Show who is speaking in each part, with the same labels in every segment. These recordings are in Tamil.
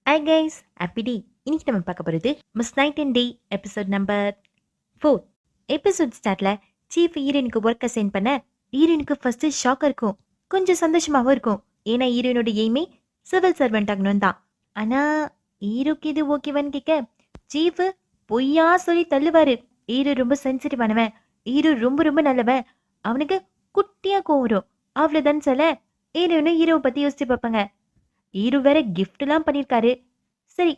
Speaker 1: ஹாய் கைஸ் ஹாப்பி இன்னைக்கு நம்ம பார்க்க போகிறது miss night and day episode number 4. Episode ஸ்டார்ட்ல சீஃப் ஹீரோயினுக்கு ஒர்க் அசைன் பண்ண ஹீரோயினுக்கு ஃபர்ஸ்ட் ஷாக்காக இருக்கும், கொஞ்சம் சந்தோஷமாகவும் இருக்கும். ஏன்னா ஹீரோயினோட எய்மே சிவில் சர்வெண்ட் ஆகணும் தான். ஆனால் ஹீரோக்கு இது ஓகேவான்னு கேட்க சீஃப் பொய்யா சொல்லி தள்ளுவாரு. ஹீரோ ரொம்ப சென்சிட்டிவானவன், ஹீரோ ரொம்ப ரொம்ப நல்லவன், அவனுக்கு குட்டியா கோவம் வரும். அவ்வளோதான் சொல்ல ஹீரோயினும் ஹீரோவை பற்றி யோசிச்சு பார்ப்பாங்க. ஹீரோ வேற கிஃப்ட்லாம் பண்ணியிருக்காரு. சரி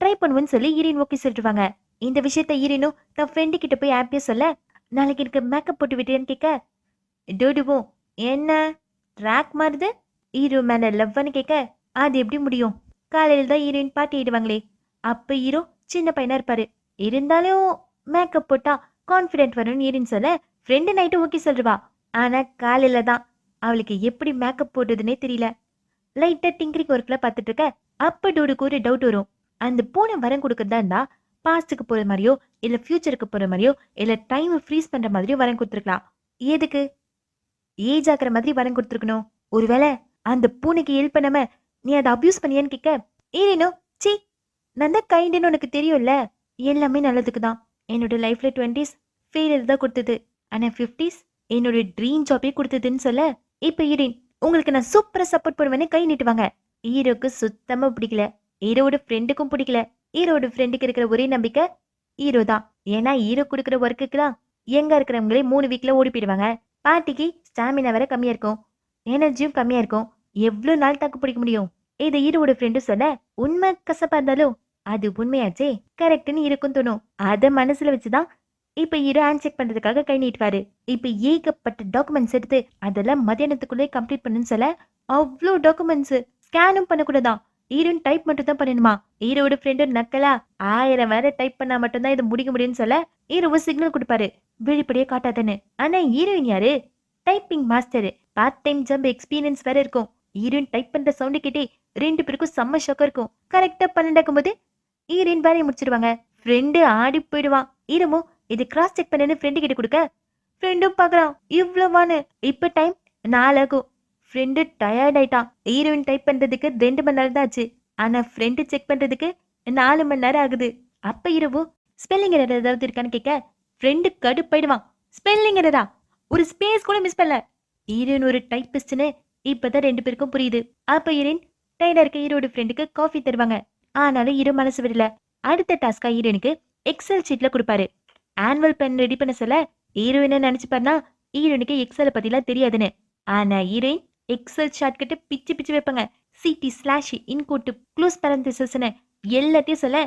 Speaker 1: ட்ரை பண்ணுவேன்னு சொல்லி ஹீரோயின் ஓகே சொல்லிட்டுவாங்க. இந்த விஷயத்த ஹீரோயினும் தன் ஃப்ரெண்டு கிட்ட போய் ஹாப்பியா சொல்ல, நாளைக்கு எனக்கு மேக்கப் போட்டு விட்டேன்னு கேட்க டோடுவோம் என்ன ட்ராக் மாறுது ஹீரோ மேல லவ்னு கேட்க அது எப்படி முடியும், காலையில் தான் ஹீரோயின் பாட்டி ஆயிடுவாங்களே. அப்ப ஹீரோ சின்ன பையனா இருப்பாரு, இருந்தாலும் மேக்கப் போட்டா கான்ஃபிடென்ட் வரும்னு ஹீரோயின் சொல்ல ஃப்ரெண்டு நைட்டு ஓகே சொல்லுவா. ஆனா காலையில தான் அவளுக்கு எப்படி மேக்கப் போடுறதுன்னே தெரியல. லைட்டா டிங்கரிங் ஒர்க்ல பார்த்துட்டு இருக்க அப்ப டூடுக்கு ஒரு டவுட் வரும். அந்த பூனை வரம் கொடுக்கறதா இருந்தா பாஸ்டுக்கு போற மாதிரியோ இல்ல ஃபியூச்சருக்கு போற மாதிரியோ இல்ல டைம் ஃப்ரீஸ் பண்ற மாதிரியோ வரம் கொடுத்துருக்கலாம். எதுக்கு ஏஜ் ஆக்குற மாதிரி வரம் கொடுத்துருக்கணும்? ஒருவேளை அந்த பூனைக்கு ஹெல்ப் பண்ணாம நீ அதை அபியூஸ் பண்ணியான்னு கேட்க ஏனோ சி நான் தான் கைண்டுன்னு உனக்கு தெரியும்ல, எல்லாமே நல்லதுக்கு தான். என்னோட லைஃப்ல 20s ஃபெயிலியர் தான் கொடுத்தது, ஆனா 50s என்னோட ட்ரீம் ஜாபே கொடுத்ததுன்னு சொல்ல இப்ப ஈரின் உங்களுக்கு நான் சூப்பரா சப்போர்ட் பண்ணுவேன்னு கை நீட்டுவாங்க. ஹீரோக்கு சுத்தமா பிடிக்கல, ஹீரோட ஃப்ரெண்டுக்கும் பிடிக்கல. ஹீரோட ஃப்ரெண்டுக்கு இருக்கிற ஒரே நம்பிக்கை ஹீரோ தான். ஏன்னா ஹீரோ கொடுக்குற ஒர்க்குக்குலாம் எங்க இருக்கிறவங்களே 3 வீக்ல ஓடி போயிடுவாங்க. பாட்டிக்கு ஸ்டாமினா வேற கம்மியா இருக்கும், எனர்ஜியும் கம்மியா இருக்கும். எவ்வளவு நாள் தாக்கு பிடிக்க முடியும்? இது ஹீரோட ஃப்ரெண்டு சொல்ல உண்மை கசப்பா இருந்தாலும் அது உண்மையாச்சே கரெக்ட்னு இருக்கும் தோணும். அதை மனசுல வச்சுதான் இப்ப ஹீரோ ஹேண்ட் செக் பண்றதுக்காக கை நீட்டுவாரு. இப்ப ஏகப்பட்ட டாக்குமெண்ட்ஸ் எடுத்து அதெல்லாம் மதியானத்துக்குள்ளே கம்ப்ளீட் பண்ணுன்னு சொல்ல அவ்வளோ டாக்குமெண்ட்ஸ் ஸ்கேனும் பண்ணக்கூடாதான், ஹீரோயின் டைப் மட்டும் தான் பண்ணணுமா. ஹீரோட ஃப்ரெண்டு நக்கலா 1000 வேற டைப் பண்ணா மட்டும்தான் இது முடிக்க முடியும்னு சொல்ல ஹீரோவை சிக்னல் கொடுப்பாரு விழிப்படியே காட்டாதன்னு. ஆனா ஹீரோயின் யாரு? Typing master, part time job experience வேற இருக்கும். ஹீரோயின் டைப் பண்ற சவுண்டு கேட்டே 2 பேருக்கும் செம்ம ஷாக்கா இருக்கும். கரெக்டா 12 போது ஹீரோயின் வேலையை முடிச்சிருவாங்க. ஃப்ரெண்டு ஆடி போயிடுவான். ஹீரோமோ இது கிராஸ் செக் பண்ணு ஃப்ரெண்டு கிட்ட கொடுக்க ஃப்ரெண்டும் பாக்குறான் இவ்வளவானு. இப்ப டைம் 4 ஆகும். ஃப்ரெண்டு டயர்ட் ஆயிட்டான். ஹீரோயின் டைப் பண்றதுக்கு 2 மணி நேரம் தான் ஆச்சு, ஆனா ஃப்ரெண்டு செக் பண்றதுக்கு 4 மணி நேரம் ஆகுது. அப்ப இரவு ஸ்பெல்லிங் எரர் ஏதாவது இருக்கான்னு கேட்க ஃப்ரெண்டு கடுப்பாயிடுவான். ஸ்பெல்லிங் எரரா? ஒரு ஸ்பேஸ் கூட மிஸ் பண்ணல. ஹீரோயின் ஒரு டைப்பிஸ்ட்னு இப்பதான் 2 பேருக்கும் புரியுது. அப்ப ஹீரோயின் டயர்டா இருக்க ஹீரோட ஃப்ரெண்டுக்கு காஃபி தருவாங்க. ஆனாலும் ஹீரோ மனசு விடல. அடுத்த டாஸ்கா ஹீரோயினுக்கு எக்ஸல் ஷீட்ல கொடுப்பாரு. ஆனுவல் பென் ரெடி பண்ண சொல்ல ஹீரோயின் நினைச்சுப்பாருனா ஹீரோயினுக்கு எக்ஸலை பத்திலாம் தெரியாதுன்னு. ஆனா ஹீரோயின் எக்ஸல் ஷார்ட்கட் பிச்சு பிச்சு வைப்பாங்க. சிடி ஸ்லாஷ் இன்கோட்டு க்ளோஸ் பேரந்திசஸ்னு எல்லாத்தையும் சொல்ல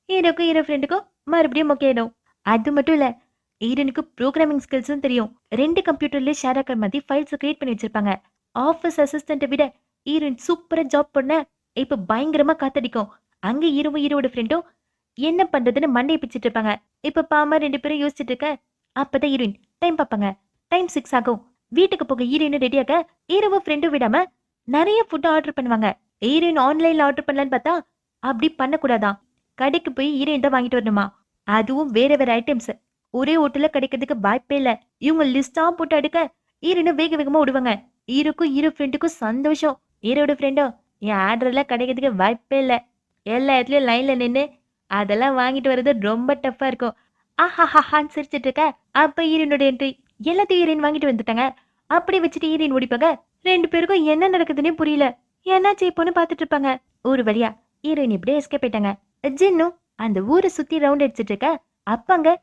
Speaker 1: ஹீரோக்கும் ஹீரோ ஃப்ரெண்டுக்கும் மறுபடியும் மொக்கையிடும். அது மட்டும் இல்ல ஹீரோனுக்கு ப்ரோக்ராமிங் ஸ்கில்ஸும் தெரியும். 2 கம்ப்யூட்டர்ல ஷேர் ஆக்கிற மாதிரி ஃபைல்ஸ் கிரியேட் பண்ணி வச்சிருப்பாங்க. ஆஃபீஸ் அசிஸ்டன்ட்டை விட ஹீரோயின் சூப்பரா ஜாப் பண்ண இப்ப பயங்கரமா காத்தடிக்கும். அங்க ஹீரோவும் ஹீரோட ஃப்ரெண்டும் என்ன பண்றதுன்னு மண்டையை பிச்சுட்டு இருப்பாங்க. இப்ப பாமா 2 பேரும் யோசிச்சுட்டு இருக்க அப்பதான் ஹீரோயின் டைம் பார்ப்பாங்க. டைம் 6 ஆகும். வீட்டுக்கு போக ஹீரோயின் ரெடியாக ஹீரோவும் ஃப்ரெண்டும் விடாம நிறைய ஃபுட் ஆர்டர் பண்ணுவாங்க. ஹீரோயின் ஆன்லைன்ல ஆர்டர் பண்ணலான்னு பார்த்தா அப்படி பண்ணக்கூடாதான். கடைக்கு போய் ஹீரோயின் தான் வாங்கிட்டு வரணுமா, அதுவும் வேற வேற ஐட்டம்ஸ். ஒரே ஹோட்டல்ல கிடைக்கிறதுக்கு வாய்ப்பே இல்ல. இவங்க லிஸ்டா போட்டு அடுக்க ஹீரோயினும் வேக வேகமா விடுவாங்க. ஹீரோக்கும் ஹீரோ ஃப்ரெண்டுக்கும் சந்தோஷம். ஹீரோட ஃப்ரெண்டும் என் ஆர்டர் எல்லாம் கிடைக்கிறதுக்கு வாய்ப்பே இல்ல, எல்லா இடத்துலயும் லைன்ல நின்று அதெல்லாம் வாங்கிட்டு வர்றது ரொம்ப டஃப்பா இருக்கும். ஆஹாஹான்னு சிரிச்சிட்டு இருக்க அப்ப ஹீரோனோட என்ட்ரி. எல்லாத்தையும் ஹீரோயின் வாங்கிட்டு வந்துட்டாங்க. அப்படி வச்சுட்டு ஹீரோயின் ஓடிப்பாங்க. 2 பேருக்கும் என்ன நடக்குதுன்னே புரியல. என்னாச்சு இப்போன்னு பாத்துட்டு இருப்பாங்க. ஒரு வழியா ஹீரோயின் இப்படியே எஸ்கேப் ஆயிட்டாங்க. ஜின்னும் அந்த ஊரை சுத்தி ரவுண்ட் அடிச்சிட்டு இருக்க அப்பாங்க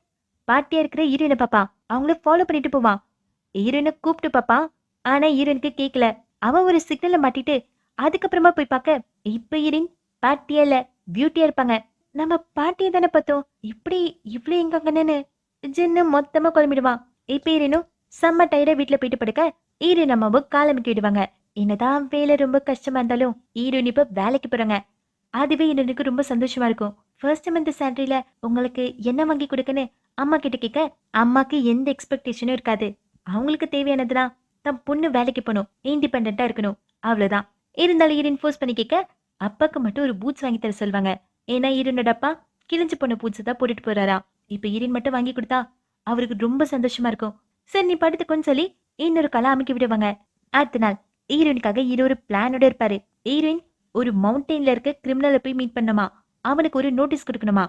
Speaker 1: பாட்டியா இருக்கிற ஹீரோயினை பாப்பான். அவங்கள ஃபாலோ பண்ணிட்டு போவான். ஹீரோயினை கூப்பிட்டு பாப்பான். ஆனா ஹீரோயினுக்கு கேட்கல. அவன் ஒரு சிக்னல்ல மாட்டிட்டு அதுக்கப்புறமா போய் பார்க்க இப்ப ஹீரோயின் பாட்டியா இல்ல பியூட்டியா இருப்பாங்க. நம்ம பாட்டியை தானே பார்த்தோம், இப்படி இவ்வளவு எங்க அங்கன்னு ஜின்னு மொத்தமா குழம்பிடுவான். இப்ப ஹீரோனும் செம்ம டயர்டா வீட்டுல போயிட்டு படுக்க ஹீரோயின் அம்மாவும் காலமிட்டு விடுவாங்க. என்னதான் வேலை ரொம்ப கஷ்டமா இருந்தாலும் ஹீரோயின் இப்ப வேலைக்கு போறாங்க. அதுவே எனக்கு ரொம்ப சந்தோஷமா இருக்கும். ஃபர்ஸ்ட் மந்த் சேலரியில உங்களுக்கு என்ன வாங்கி கொடுக்கன்னு அம்மா கிட்ட கேட்க அம்மாக்கு எந்த எக்ஸ்பெக்டேஷனும் இருக்காது. அவங்களுக்கு தேவையானதுதான் தன் பொண்ணு வேலைக்கு போகணும், இண்டிபெண்டா இருக்கணும், அவ்வளவுதான். இருந்தாலும் ஹீரோயின் ஃபோர்ஸ் பண்ணி கேட்க அப்பாக்கு மட்டும் ஒரு பூட்ஸ் வாங்கி தர சொல்லுவாங்க. ஏன்னா ஹீரோனோட அப்பா கிழிஞ்சு போன பூட்ஸ் தான் போட்டுட்டு போறாரா. இப்ப ஹீரோயின் மட்டும் வாங்கி கொடுத்தா அவருக்கு ரொம்ப சந்தோஷமா இருக்கும். சரி நீ படுத்துக்கோன்னு சொல்லி இன்னொரு கலை அமைக்க விடுவாங்க. அடுத்த நாள் ஹீரோயினுக்காக ஹீரோ ஒரு பிளானோட இருப்பாரு. ஹீரோயின் ஒரு மவுண்டெயின்ல இருக்க கிரிமினலை போய் மீட் பண்ணணுமா, அவனுக்கு ஒரு நோட்டீஸ் கொடுக்கணுமா,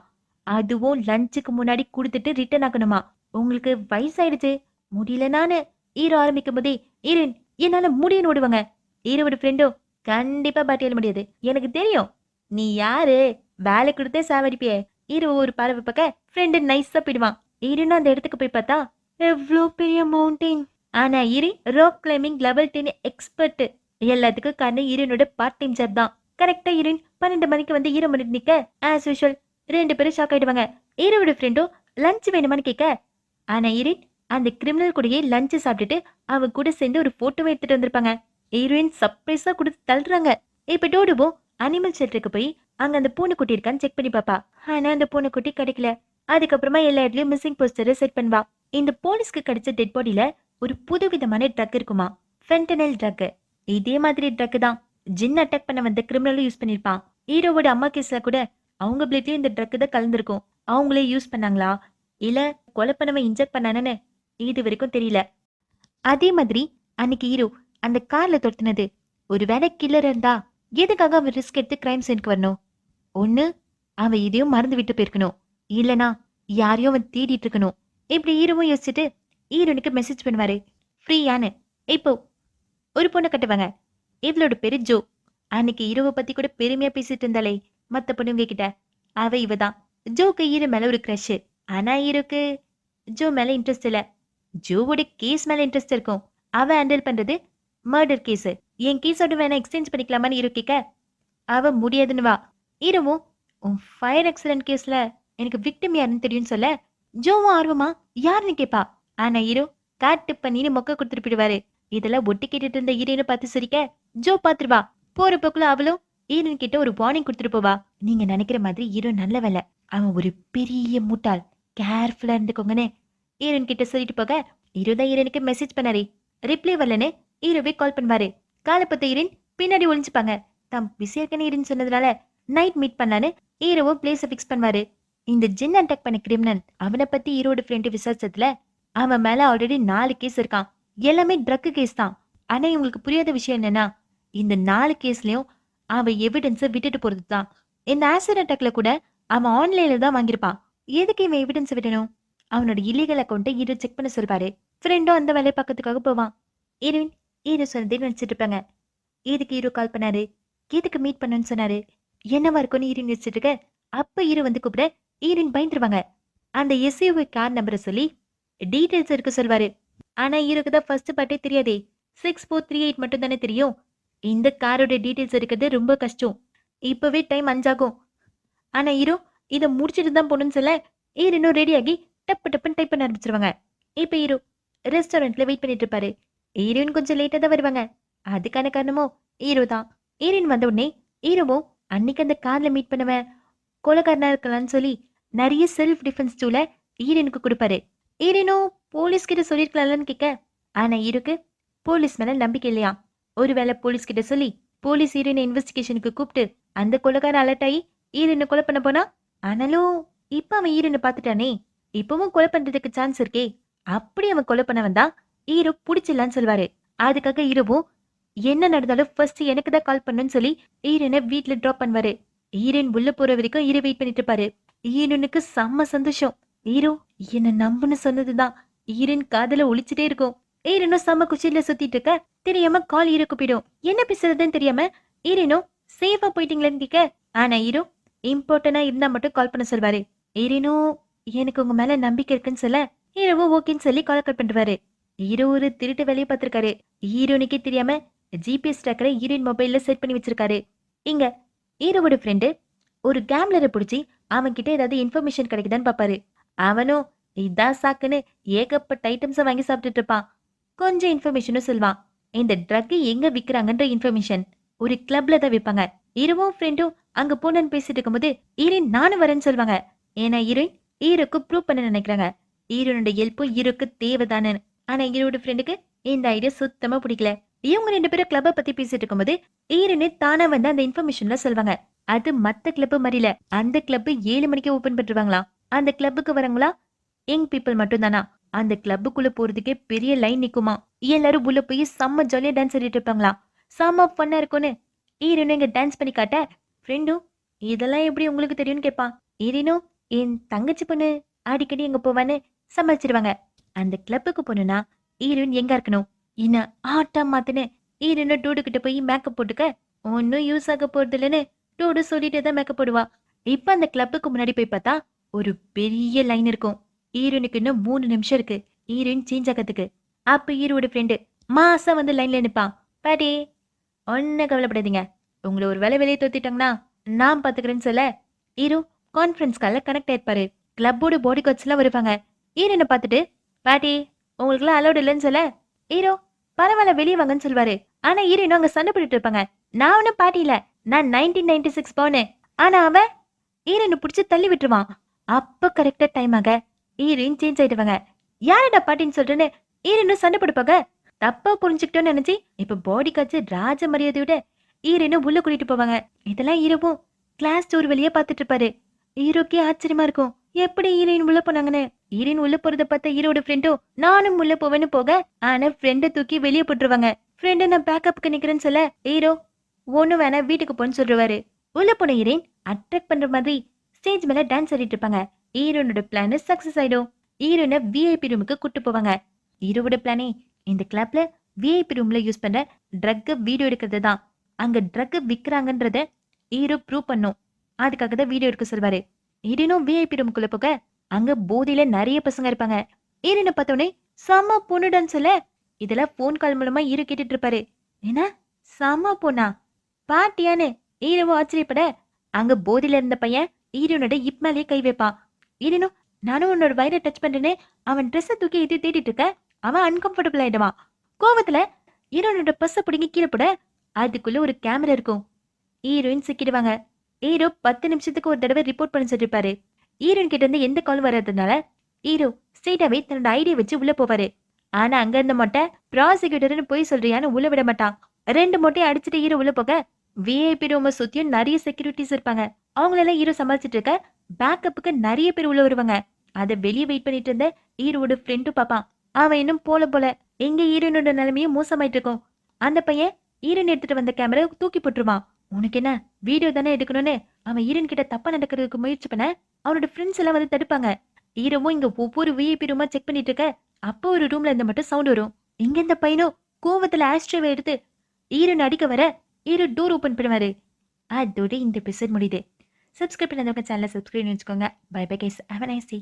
Speaker 1: அதுவும் லஞ்சுக்கு முன்னாடி கொடுத்துட்டு ரிட்டர்ன் ஆகணுமா. உங்களுக்கு வயசாயிடுச்சு, முடியலனான்னு ஹீரோ ஆரம்பிக்கும் போதே ஹீரோயின் என்னால முடியும்னு ஓடுவாங்க. ஹீரோவோட ஃப்ரெண்டோ கண்டிப்பா பாட்டியால முடியாது, எனக்கு தெரியும், நீ யாரு, வேலை கொடுத்தே சாவடிப்பியே. ஹீரோ ஒரு பறவை பக்க ஃப்ரெண்டு நைஸா போயிடுவான். ஹீரோன்னு அந்த இடத்துக்கு போய் பார்த்தா எவ்வளோ பெரிய மவுண்டெயின். ஆனா hero rock climbing level 10 expert. எல்லாத்துக்கும் காரணம் ஹீரோனோட பார்ட் டைம் ஜாப் தான். கரெக்டா ஹீரோயின் 12 மணிக்கு வந்து ஹீரோ முன்னாடி நிக்க ஆஸ் யூஷுவல் 2 பேரும் ஷாக் ஆயிடுவாங்க. ஹீரோவோட ஃப்ரெண்டும் லஞ்ச் வேணுமான்னு கேட்க, ஆனா ஹீரோயின் அந்த கிரிமினல் கூடயே லஞ்ச் சாப்பிட்டுட்டு அவ கூட சேர்ந்து ஒரு போட்டோவை எடுத்துட்டு வந்திருப்பாங்க. ஹீரோயின் சர்ப்ரைஸா கொடுத்து தள்ளுறாங்க. இப்ப டோடுவும் அனிமல் ஷெல்டருக்கு போய் அங்க அந்த பூனைக்குட்டி இருக்கான்னு செக் பண்ணி பாப்பா. ஆனா அந்த பூனைக்குட்டி கிடைக்கல. அதுக்கப்புறமா எல்லா இடத்துலயும் மிஸ்ஸிங் போஸ்டரை செட் பண்ணுவா. இந்த போலீஸ்க்கு கிடைச்ச டெட் பாடியில ஒரு புதுவிதமான ட்ரக் இருக்குமா, ஃபென்டனைல் ட்ரக். இதே மாதிரி ட்ரக் தான் ஜின் அட்டாக் பண்ண வந்த கிரிமினலும் யூஸ் பண்ணிருப்பான். ஹீரோவோட அம்மா கேஸ்ல கூட அவங்க பிளட்லயும் இந்த ட்ரக் தான் கலந்துருக்கும். அவங்களே யூஸ் பண்ணாங்களா இல்ல கொலை பண்ணவன் இன்ஜெக்ட் பண்ணானு இது வரைக்கும் தெரியல. அதே மாதிரி அன்னைக்கு ஹீரோ அந்த கார்ல தொடுத்துனது ஒருவேளை கில்லர் இருந்தா எதுக்காக அவன் ரிஸ்க் எடுத்து கிரைம் சீனுக்கு வரணும்? ஒண்ணு அவன் இதையும் மறந்து விட்டு போயிருக்கணும், இல்லனா யாரையும் அவன் தேடிட்டு இருக்கணும். இப்படி ஹீரோவும் யோசிச்சுட்டு ஹீரோனுக்கு மெசேஜ் பண்ணுவாரு, ஃப்ரீயானு. இப்போ ஒரு பொண்ணை கட்டுவாங்க, இவளோட பேரு ஜோ. அன்னைக்கு ஹீரோவை பத்தி கூட பெருமையா பேசிட்டு இருந்தாலே மத்த பொண்ணுங்க கிட்ட, அவ இவதான். ஜோக்கு ஹீரோ மேல ஒரு கிரஷ். ஆனா ஹீரோக்கு ஜோ மேல இன்ட்ரெஸ்ட் இல்ல. ஜோவோட கேஸ் மேல இன்ட்ரெஸ்ட் இருக்கும். அவ ஹேண்டில் பண்றது மர்டர் கேஸ். என் கேஸோட வேணா எக்ஸ்சேஞ்ச் பண்ணிக்கலாமான்னு ஹீரோ கேட்க, அவ முடியாதுன்னு வா. ஹீரோவும் உன் ஃபயர் ஆக்சிடென்ட் கேஸ்ல எனக்கு விக்டிம் யாருன்னு தெரியும்னு சொல்ல, ஜோவும் ஆர்வமா யாருன்னு கேப்பா. ஆனா ஹீரோ காட்டு பண்ணின்னு மொக்க கொடுத்துட்டு போயிடுவாரு. இதெல்லாம் ஒட்டி கேட்டுட்டு இருந்த ஹீரோனை பார்த்து சிரிக்க, ஜோ பாத்துருவா. போற போக்குல அவளும் ஹீரோன் கிட்ட ஒரு வார்னிங் கொடுத்துட்டு போவா. நீங்க நினைக்கிற மாதிரி ஹீரோ நல்லவல்ல, அவன் ஒரு பெரிய முட்டாள், கேர்ஃபுல்லா இருந்துக்கோங்கன்னு ஹீரோன் கிட்ட சொல்லிட்டு போக, ஹீரோ தான் ஹீரோனுக்கு மெசேஜ் பண்ணாரு. ரிப்ளை வரலன்னு ஹீரோவே கால் பண்ணுவாரு. காலப்பத்த ஹீரோயின் பின்னாடி ஒளிஞ்சுப்பாங்க. தாம் பிஸியா இருக்கேன்னு ஹீரோன் சொன்னதுனால நைட் மீட் பண்ணலான்னு ஹீரோவும் பிளேஸை ஃபிக்ஸ் பண்ணுவாரு. இந்த ஜின் அட்டாக் பண்ண கிரிமினல் அவனை பத்தி ஹீரோட ஃப்ரெண்டு விசாரிச்சதுல அவன் மேல ஆல்ரெடி 4 கேஸ் இருக்கான். எல்லாமே ட்ரக் கேஸ் தான். ஆனா இவங்களுக்கு புரியாத விஷயம் என்னன்னா, இந்த 4 கேஸ்லயும் அவன் எவிடன்ஸை விட்டுட்டு போறது தான். இந்த ஆசிட் அட்டாக்ல கூட அவன் ஆன்லைன்ல தான் வாங்கியிருப்பான். எதுக்கு இவன் எவிடன்ஸ் விடணும்? அவனோட இல்லீகல் அக்கௌண்ட்டை ஹீரோ செக் பண்ண சொல்வாரு. ஃப்ரெண்டும் அந்த வேலையை பார்க்கறதுக்காக போவான். ஹீரோயின் ஹீரோ சொன்னதே நினைச்சிட்டு இருப்பாங்க. எதுக்கு ஹீரோ கால் பண்ணாரு, எதுக்கு மீட் பண்ணணும்னு சொன்னாரு, என்னவா இருக்கும்னு ஹீரோயின் வச்சுட்டு இருக்க. அப்ப ஹீரோ வந்து கூப்பிட ஹீரோயின் பயந்துருவாங்க. அந்த எஸ்யூவி கார் நம்பரை சொல்லி டீடைல்ஸ் இருக்க சொல்வாரு. ஆனா ஹீரோக்கு தான் ஃபர்ஸ்ட் பார்ட்டே தெரியாதே, 6438 மட்டும் தானே தெரியும். இந்த காரோட டீடைல்ஸ் இருக்கிறது ரொம்ப கஷ்டம். இப்பவே டைம் 5 ஆகும். ஆனா ஹீரோ இதை முடிச்சிட்டு தான் போகணும்னு சொல்ல ஹீரோனும் ரெடியாகி டப்பு டப்புன்னு டைப் பண்ண ஆரம்பிச்சிருவாங்க. இப்ப ஹீரோ ரெஸ்டாரண்ட்ல வெயிட் பண்ணிட்டு இருப்பாரு. ஹீரோயின் கொஞ்சம் லேட்டா தான் வருவாங்க. அதுக்கான காரணமோ ஹீரோ தான். ஹீரோயின் வந்த உடனே ஹீரோவும் அன்னைக்கு அந்த கார்ல மீட் பண்ணவன் கொலைக்காரனா இருக்கலாம்னு சொல்லி நிறைய செல்ஃப் டிஃபென்ஸ் டூல ஹீரோனுக்கு கொடுப்பாரு. ஹீரோனும் போலீஸ் கிட்ட சொல்லிருக்கலாம்னு கேட்க, ஆனா ஹீரோக்கு போலீஸ் மேல நம்பிக்கை இல்லையா. ஒருவேளை போலீஸ் கிட்ட சொல்லி போலீஸ் ஹீரோனை இன்வெஸ்டிகேஷனுக்கு கூப்பிட்டு அந்த கொலைக்காரன் அலர்ட் ஆகி ஹீரோனை கொலை பண்ண போனா, ஆனாலும் இப்ப அவன் ஹீரோனை பார்த்துட்டானே, இப்பவும் கொலை பண்றதுக்கு சான்ஸ் இருக்கே. அப்படி அவன் கொலை பண்ண வந்தா ஹீரோ பிடிச்சிடலான்னு சொல்வாரு. அதுக்காக ஹீரோவும் என்ன நடந்தாலும் ஃபர்ஸ்ட் எனக்கு தான் கால் பண்ணுன்னு சொல்லி ஹீரோனை வீட்டுல டிராப் பண்ணுவாரு. ஹீரோயின் உள்ள போற வரைக்கும் ஹீரோ வெயிட் பண்ணிட்டு இருப்பாரு. ஹீரோனுக்கு செம்ம சந்தோஷம். ஹீரோ என்ன நம்புன்னு சொன்னதுதான் ஹீரோயின் காதல ஒழிச்சுட்டே இருக்கும். ஹீரோனும் செம்ம குச்சியில சுத்திட்டு இருக்க தெரியாம கால் ஹீரோக்கு போயிடும். என்ன பேசுறதுன்னு தெரியாம ஹீரோனும் சேஃபா போயிட்டீங்களேன்னு கேட்க, ஆனா ஹீரோ இம்பார்ட்டன்டா இருந்தா மட்டும் கால் பண்ண சொல்வாரு. ஹீரோனும் எனக்கு உங்க மேல நம்பிக்கை இருக்குன்னு சொல்ல ஹீரோவும் ஓகேன்னு சொல்லி கால் கட் பண்ணுவாரு. ஹீரோ ஒரு திருட்டு வேலையை பார்த்திருக்காரு. ஹீரோனுக்கே தெரியாம ஜிபிஎஸ் ட்ராக்கரை ஹீரோயின் மொபைல்ல செட் பண்ணி வச்சிருக்காரு. இங்க ஹீரோவோட ஃப்ரெண்டு ஒரு கேம்லரை பிடிச்சி அவன் கிட்ட ஏதாவது இன்ஃபர்மேஷன் கிடைக்குதான்னு பாப்பாரு. அவனும் இதான் சாக்குன்னு ஏகப்பட்ட ஐட்டம்ஸை வாங்கி சாப்பிட்டுட்டு இருப்பான். கொஞ்சம் இன்ஃபர்மேஷனும் சொல்வான். இந்த ட்ரக் எங்க விற்கிறாங்கன்ற இன்ஃபர்மேஷன் ஒரு கிளப்ல தான் விற்பாங்க. ஹீரோவும் ஃப்ரெண்டும் அங்க போனன்னு பேசிட்டு இருக்கும்போது ஹீரோயின் நானும் வரேன்னு சொல்லுவாங்க. ஏன்னா ஹீரோயின் ஹீரோக்கு ப்ரூவ் பண்ண நினைக்கிறாங்க ஹீரோனோட ஹெல்ப்பும் ஹீரோக்கு தேவைதானு. ஆனா ஹீரோட ஃப்ரெண்டுக்கு இந்த ஐடியா சுத்தமா பிடிக்கல. இவங்க 2 பேரும் கிளப்பை பத்தி பேசிட்டு இருக்கும்போது ஹீரோனே தானா வந்து அந்த இன்ஃபர்மேஷன்ல சொல்லுவாங்க. அது மத்த கிளப் மாதிரில அந்த கிளப் 7 மணிக்கு ஓபன் பண்ணிருவாங்களாம். அந்த கிளப்புக்கு வரவங்களா யங் பீப்புள் மட்டும் தானா. அந்த கிளப்புக்குள்ள போறதுக்கே பெரிய லைன் நிக்குமா. எல்லாரும் உள்ள போய் செம்ம ஜாலியா டான்ஸ் ஆடிட்டு இருப்பாங்களா. செம்ம ஃபன்னா இருக்கும்னு ஹீரோனும் இங்க டான்ஸ் பண்ணி காட்ட ஃப்ரெண்டும் இதெல்லாம் எப்படி உங்களுக்கு தெரியும்னு கேட்பான். ஹீரோனும் என் தங்கச்சி பொண்ணு அடிக்கடி எங்க போவான்னு சமாளிச்சிருவாங்க. அந்த கிளப்புக்கு போனா ஹீரோயின் எங்க இருக்கணும் என்ன ஆட்டா மாத்துன்னு ஹீரோனும் டூடு கிட்ட போய் மேக்கப் போட்டுக்க ஒன்னும் யூஸ் ஆக போறது இல்லைன்னு டூடு சொல்லிட்டே தான் மேக்கப் போடுவா. இப்ப அந்த கிளப்புக்கு முன்னாடி போய் பார்த்தா ஒரு பெரிய லைன் இருக்கும். ஹீரோனுக்கு இன்னும் 3 நிமிஷம் இருக்கு ஹீரோயின் சேஞ்ச் ஆகிறதுக்கு. அப்ப ஹீரோட ஃப்ரெண்டு மாசா வந்து லைன்ல நிப்பான். பாட்டி ஒன்னும் கவலைப்படாதீங்க, உங்களை ஒரு வேலை வெளியே தோத்திட்டாங்கன்னா நான் பாத்துக்கிறேன்னு சொல்ல ஹீரோ கான்ஃபரன்ஸ் கால்ல கனெக்ட் ஆயிருப்பாரு. கிளப்போட பாடி கார்ட்ஸ் எல்லாம் வருவாங்க. ஹீரோனை பார்த்துட்டு பாட்டி உங்களுக்குலாம் அலோடு இல்லைன்னு சொல்ல ஹீரோ பரவாயில்ல வெளியே வாங்கன்னு சொல்லுவாரு. ஆனா ஹீரோனும் அங்க சண்டை போட்டுட்டு இருப்பாங்க. நான் ஒன்னும் பாட்டி இல்ல, நான் 1996 போனேன். ஆனா அவன் ஹீரோனை பிடிச்சி தள்ளி விட்டுருவான். அப்ப கரெக்டா டைம் ஆக ஹீரோயின் சேஞ்ச் ஆயிடுவாங்க. யாரடா பாட்டின்னு சொல்றேன்னு ஹீரோனும் சண்டை போடுப்பாங்க. தப்பா புரிஞ்சுக்கிட்டோன்னு நினைச்சு இப்ப பாடி காய்ச்சி ராஜ மரியாதையோட ஹீரோனும் உள்ள கூட்டிட்டு போவாங்க. இதெல்லாம் ஹீரோவும் கிளாஸ் டோர் வழியா பாத்துட்டு இருப்பாரு. ஹீரோக்கே ஆச்சரியமா இருக்கும் எப்படி ஹீரோயின் உள்ள போனாங்கன்னு. ஹீரோயின் உள்ள போறத பார்த்த ஹீரோட ஃப்ரெண்டும் நானும் உள்ள போவேன்னு போக ஆனா ஃப்ரெண்டை தூக்கி வெளியே போட்டுருவாங்க. ஃப்ரெண்டு நான் பேக்கப்புக்கு நிக்கிறேன்னு சொல்ல ஹீரோ ஒண்ணு வேணா வீட்டுக்கு போன்னு சொல்லுவாரு. உள்ள போன ஹீரோயின் அட்ராக்ட் பண்ற மாதிரி ஸ்டேஜ் மேல டான்ஸ் ஆடிட்டு இருப்பாங்க. ஹீரோனோட பிளான் சக்சஸ் ஆயிடும். ஹீரோனை விஐபி ரூமுக்கு கூட்டு போவாங்க. ஹீரோவோட பிளானே இந்த கிளப்ல விஐபி ரூம்ல யூஸ் பண்ற ட்ரக் வீடியோ எடுக்கிறது தான். அங்க ட்ரக் விக்கிறாங்கன்றத ஹீரோ ப்ரூவ் பண்ணும். அதுக்காக தான் வீடியோ எடுக்க சொல்வாரு. ஹீரோனும் விஐபி ரூமுக்குள்ள போக அங்க போதையில நிறைய பசங்க இருப்பாங்க. ஹீரோனை பார்த்தோன்னே செம்ம பொண்ணுடான்னு சொல்ல இதெல்லாம் போன் கால் மூலமா ஹீரோ கேட்டுட்டு இருப்பாரு. என்ன செம்ம பொண்ணா பாட்டியான்னு ஹீரோவும் ஆச்சரியப்பட அங்க போதையில இருந்த பையன் ஹீரோனோட இப் மேலேயே கை வைப்பான். ஹீரோனும் நானும் உன்னோட வயிறை டச் பண்றேன்னு அவன் ட்ரெஸ்ஸை தூக்கி இது தேடிட்டு இருக்க அவன் அன்கம்ஃபர்டபுள் ஆயிடுவான். கோவத்துல ஹீரோனோட பஸ்ஸை பிடிங்கி கீழே போட அதுக்குள்ள ஒரு கேமரா இருக்கும். ஹீரோயின் சிக்கிடுவாங்க. ஹீரோ 10 நிமிஷத்துக்கு ஒரு தடவை ரிப்போர்ட் பண்ண சொல்லிருப்பாரு. ஹீரோயின் கிட்ட இருந்து எந்த கால் வராததுனால ஹீரோ ஸ்ட்ரெயிட்டாவே தன்னோட ஐடியா வச்சு உள்ள போவாரு. ஆனா அங்க இருந்த மொட்டை ப்ராசிக்யூட்டர்னு போய் சொல்றியான்னு உள்ள விட மாட்டான். 2 மொட்டையை அடிச்சுட்டு ஹீரோ உள்ள போக விஐபி ரூமை சுத்தியும் நிறைய செக்யூரிட்டிஸ் இருப்பாங்க. அவங்களெல்லாம் ஹீரோ சமாளிச்சுட்டு இருக்க பேக்கப்புக்கு நிறைய பேர் உள்ள வருவாங்க. அதை வெளியே வெயிட் பண்ணிட்டு இருந்த ஹீரோட ஃப்ரெண்டும் பாப்பான். அவன் இன்னும் போல எங்க ஹீரோனோட நிலைமையும் மோசமாயிட்டு இருக்கும். அந்த பையன் ஹீரோன் எடுத்துட்டு வந்த கேமரா தூக்கி போட்டுருவான். உனக்கு என்ன வீடியோ தானே எடுக்கணும்னு அவன் ஹீரோன் கிட்ட தப்பா நடக்கிறதுக்கு முயற்சி பண்ண அவனோட ஃப்ரெண்ட்ஸ் எல்லாம் வந்து தடுப்பாங்க. ஹீரோவும் இங்க ஒவ்வொரு விஐபி ரூமா செக் பண்ணிட்டு இருக்க அப்போ ஒரு ரூம்ல இருந்து மட்டும் சவுண்ட் வரும். இங்க இந்த பையனும் கோவத்துல ஆஸ்ட்ரேவை எடுத்து ஹீரோன் அடிக்க வர ஹீரோ டோர் ஓபன் பண்ணுவாரு. அதோட இந்த எபிசோட் முடியுது. சப்ஸ்கிரைப் பண்ணாதவங்க சேனலை சப்ஸ்கிரைப் பண்ணிச்சுக்கோங்க. Bye bye guys, have a nice day.